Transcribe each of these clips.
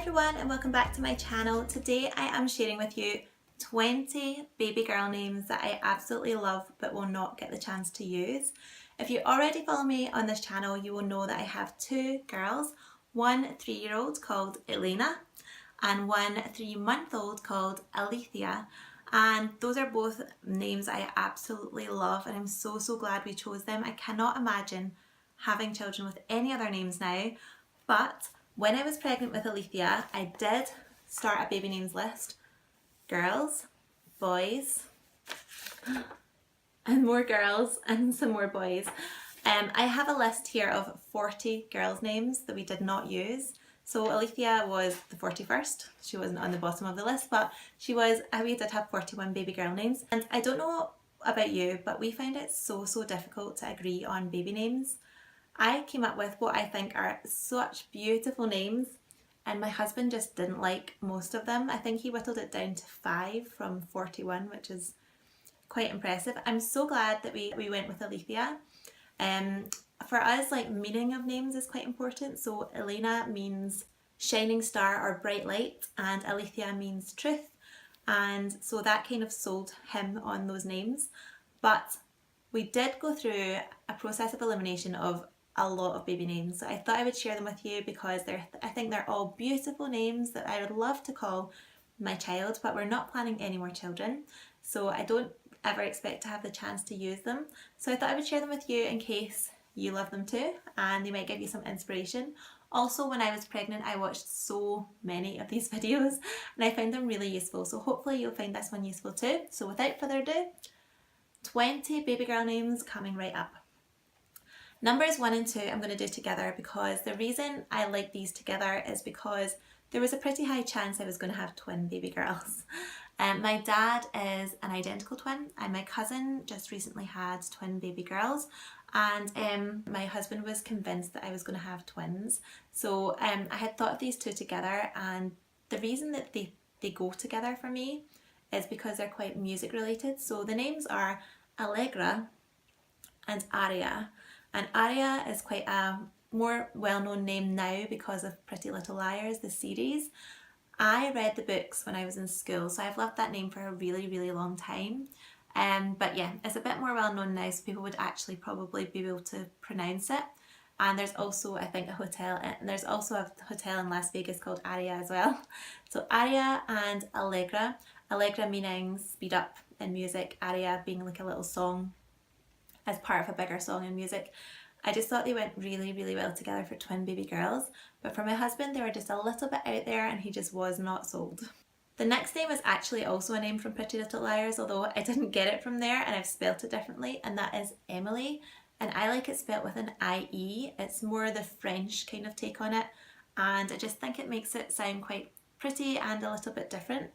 everyone and welcome back to my channel. Today I am sharing with you 20 baby girl names that I absolutely love but will not get the chance to use. If you already follow me on this channel, you will know that I have two girls, one 3-year-old called Elena and one 3-month-old called Alethea, and those are both names I absolutely love and I'm so glad we chose them. I cannot imagine having children with any other names now, but when I was pregnant with Alethea, I did start a baby names list. Girls, boys, and more girls and some more boys. I have a list here of 40 girls' names that we did not use. So Alethea was the 41st. She wasn't on the bottom of the list, but we did have 41 baby girl names. And I don't know about you, but we find it so difficult to agree on baby names. I came up with what I think are such beautiful names, and my husband just didn't like most of them. I think he whittled it down to 5 from 41, which is quite impressive. I'm so glad that we went with Alethea. For us, like, meaning of names is quite important. So Elena means shining star or bright light, and Alethea means truth, and so that kind of sold him on those names. But we did go through a process of elimination of a lot of baby names, so I thought I would share them with you because I think they're all beautiful names that I would love to call my child, but we're not planning any more children, so I don't ever expect to have the chance to use them. So I thought I would share them with you in case you love them too, and they might give you some inspiration. Also, when I was pregnant, I watched so many of these videos and I found them really useful, so hopefully you'll find this one useful too. So without further ado, 20 baby girl names coming right up. Numbers 1 and 2 I'm going to do together because the reason I like these together is because there was a pretty high chance I was going to have twin baby girls. My dad is an identical twin and my cousin just recently had twin baby girls, and my husband was convinced that I was going to have twins. So I had thought of these two together, and the reason that they go together for me is because they're quite music related. So the names are Allegra and Aria. And Aria is quite a more well-known name now because of Pretty Little Liars, the series. I read the books when I was in school, so I've loved that name for a really long time. But yeah, it's a bit more well-known now, so people would actually probably be able to pronounce it. And there's also, I think, there's also a hotel in Las Vegas called Aria as well. So Aria and Allegra. Allegra meaning speed up in music, Aria being like a little song as part of a bigger song in music. I just thought they went really well together for twin baby girls, but for my husband they were just a little bit out there and he just was not sold. The next name is actually also a name from Pretty Little Liars, although I didn't get it from there and I've spelt it differently, and that is Emily, and I like it spelt with an IE. It's more the French kind of take on it, and I just think it makes it sound quite pretty and a little bit different.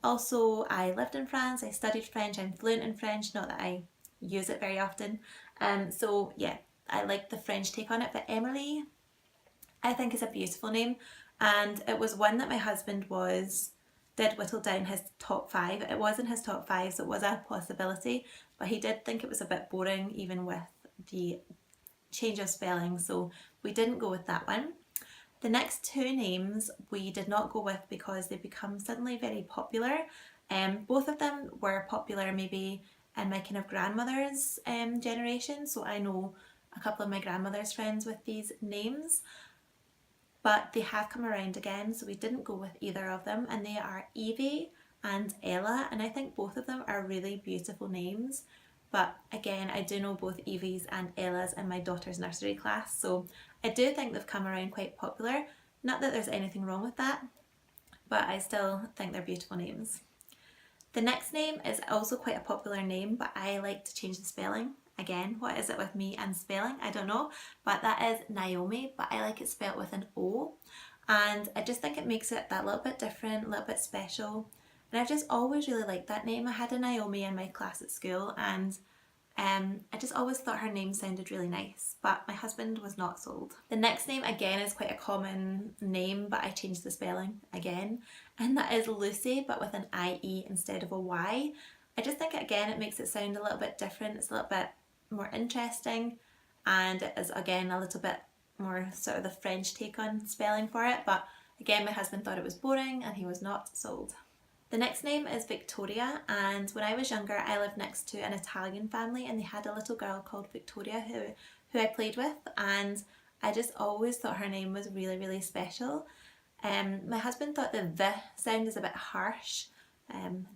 Also, I lived in France, I studied French, I'm fluent in French, not that I use it very often. So yeah, I like the French take on it, but Emily I think is a beautiful name, and it was one that my husband did whittle down his top 5. It was in his top 5, so it was a possibility, but he did think it was a bit boring even with the change of spelling, so we didn't go with that one. The next 2 names we did not go with because they become suddenly very popular. Both of them were popular maybe in my kind of grandmother's generation, so I know a couple of my grandmother's friends with these names, but they have come around again, so we didn't go with either of them, and they are Evie and Ella, and I think both of them are really beautiful names. But again, I do know both Evie's and Ella's in my daughter's nursery class, so I do think they've come around quite popular. Not that there's anything wrong with that, but I still think they're beautiful names. The next name is also quite a popular name, but I like to change the spelling. Again, what is it with me and spelling? I don't know, but that is Niomi, but I like it spelled with an O, and I just think it makes it that little bit different, a little bit special, and I've just always really liked that name. I had a Niomi in my class at school, and I just always thought her name sounded really nice, but my husband was not sold. The next name again is quite a common name, but I changed the spelling again, and that is Lucie, but with an IE instead of a Y. I just think again it makes it sound a little bit different, it's a little bit more interesting, and it is again a little bit more sort of the French take on spelling for it, but Again, my husband thought it was boring and he was not sold. The next name is Victoria, and when I was younger I lived next to an Italian family and they had a little girl called Victoria who I played with, and I just always thought her name was really, really special. My husband thought the sound is a bit harsh,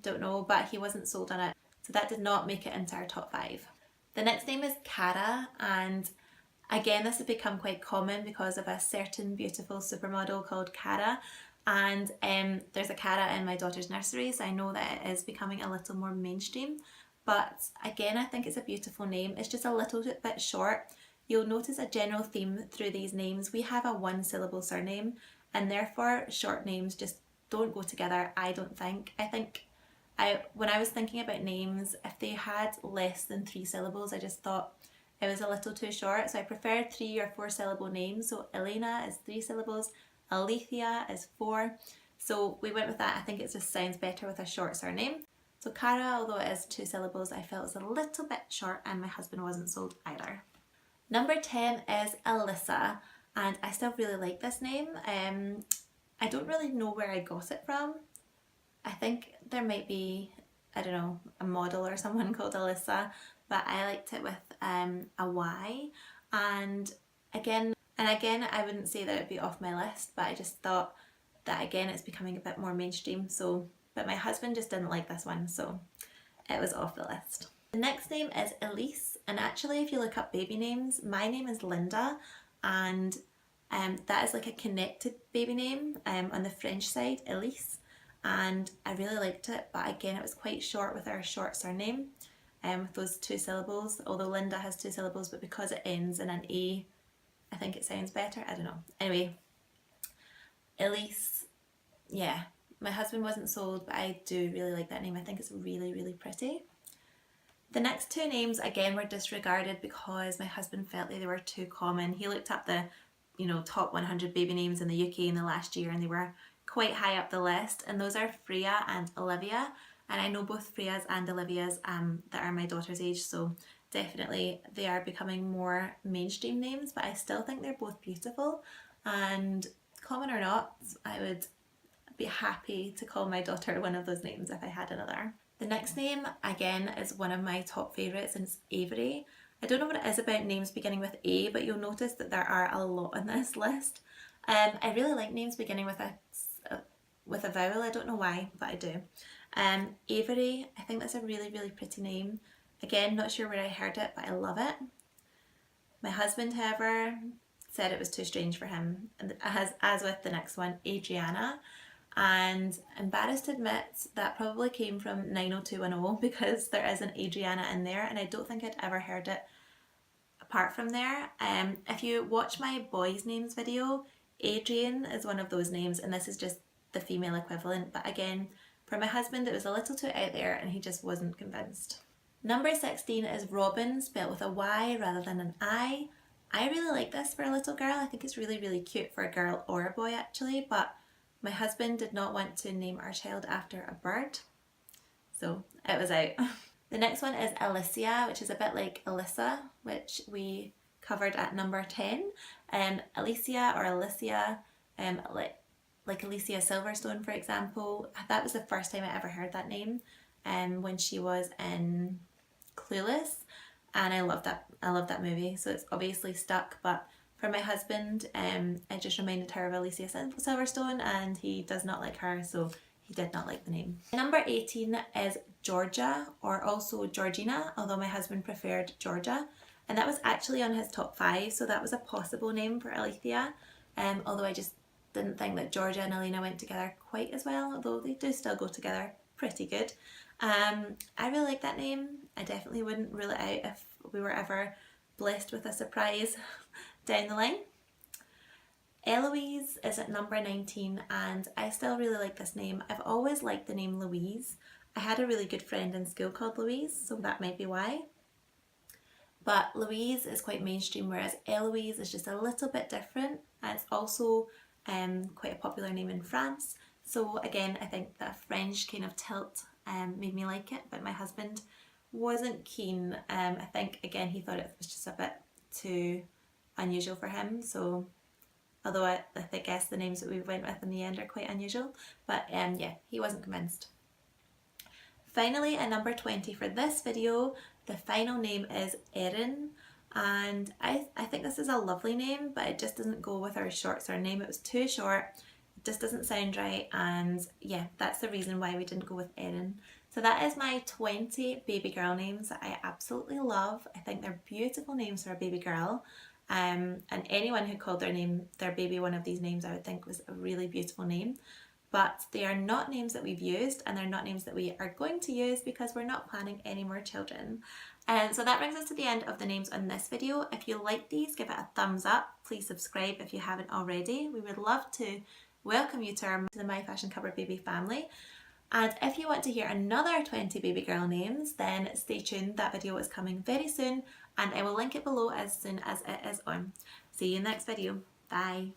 don't know, but he wasn't sold on it, so that did not make it into our top 5. The next name is Cara, and again this has become quite common because of a certain beautiful supermodel called Cara, and there's a Cara in my daughter's nursery, so I know that it is becoming a little more mainstream, but again I think it's a beautiful name. It's just a little bit short. You'll notice a general theme through these names. We have a 1-syllable surname, and therefore short names just don't go together, I don't think. When I was thinking about names, if they had less than 3 syllables, I just thought it was a little too short, so I preferred 3 or 4 syllable names. So Elena is 3 syllables, Alethea is 4, so we went with that. I think it just sounds better with a short surname. So Cara, although it is 2 syllables, I felt it was a little bit short and my husband wasn't sold either. Number 10 is Alyssa, and I still really like this name. I don't really know where I got it from. I think there might be, I don't know, a model or someone called Alyssa, but I liked it with a Y, and again I wouldn't say that it'd be off my list, but I just thought that again it's becoming a bit more mainstream, so, but my husband just didn't like this one, so it was off the list. The next name is Elise, and actually if you look up baby names, my name is Linda, and that is like a connected baby name on the French side, Elise, and I really liked it, but again it was quite short with our short surname, with those 2 syllables, although Linda has 2 syllables, but because it ends in an A, I think it sounds better, I don't know. Anyway, Elise, yeah, my husband wasn't sold, but I do really like that name. I think it's really, really pretty. The next 2 names again were disregarded because my husband felt that they were too common. He looked up the top 100 baby names in the UK in the last year, and they were quite high up the list, and those are Freya and Olivia, and I know both Freyas and Olivias that are my daughter's age, so definitely they are becoming more mainstream names, but I still think they're both beautiful, and common or not, I would be happy to call my daughter one of those names if I had another. The next name again is one of my top favourites, and it's Avery. I don't know what it is about names beginning with A, but you'll notice that there are a lot on this list. I really like names beginning with a vowel. I don't know why, but I do. Avery, I think that's a really, really pretty name. Again, not sure where I heard it, but I love it. My husband, however, said it was too strange for him, and as with the next one, Adriana. And embarrassed to admit that probably came from 90210 because there is an Adriana in there, and I don't think I'd ever heard it apart from there. If you watch my boys' names video, Adrian is one of those names, and this is just the female equivalent, but again, for my husband it was a little too out there and he just wasn't convinced. Number 16 is Robyn, spelt with a Y rather than an I. I really like this for a little girl. I think it's really, really cute for a girl or a boy actually, but my husband did not want to name our child after a bird, so it was out. The next one is Alicia, which is a bit like Alyssa, which we covered at number 10. Alicia or Alicia, like Alicia Silverstone for example, that was the first time I ever heard that name when she was in Clueless, and I loved that movie, so it's obviously stuck, but for my husband, I just reminded her of Alicia Silverstone, and he does not like her, so he did not like the name. Number 18 is Georgia, or also Georgina, although my husband preferred Georgia, and that was actually on his top 5, so that was a possible name for Alethea, although I just didn't think that Georgia and Elena went together quite as well, although they do still go together pretty good. I really like that name. I definitely wouldn't rule it out if we were ever blessed with a surprise down the line. Eloise is at number 19, and I still really like this name. I've always liked the name Louise. I had a really good friend in school called Louise, so that might be why. But Louise is quite mainstream, whereas Eloise is just a little bit different, and it's also quite a popular name in France. So again, I think that French kind of tilt made me like it, but my husband wasn't keen. I think again he thought it was just a bit too unusual for him, so although I guess the names that we went with in the end are quite unusual, but yeah, he wasn't convinced. Finally, at number 20 for this video, the final name is Erin, and I think this is a lovely name, but it just doesn't go with our short surname. It was too short, it just doesn't sound right, and yeah, that's the reason why we didn't go with Erin. So that is my 20 baby girl names that I absolutely love. I think they're beautiful names for a baby girl. And anyone who called their baby one of these names, I would think was a really beautiful name. But they are not names that we've used, and they're not names that we are going to use because we're not planning any more children. So that brings us to the end of the names on this video. If you like these, give it a thumbs up. Please subscribe if you haven't already. We would love to welcome you to the My Fashion Cupboard Baby family. And if you want to hear another 20 baby girl names, then stay tuned. That video is coming very soon, and I will link it below as soon as it is on. See you in the next video. Bye.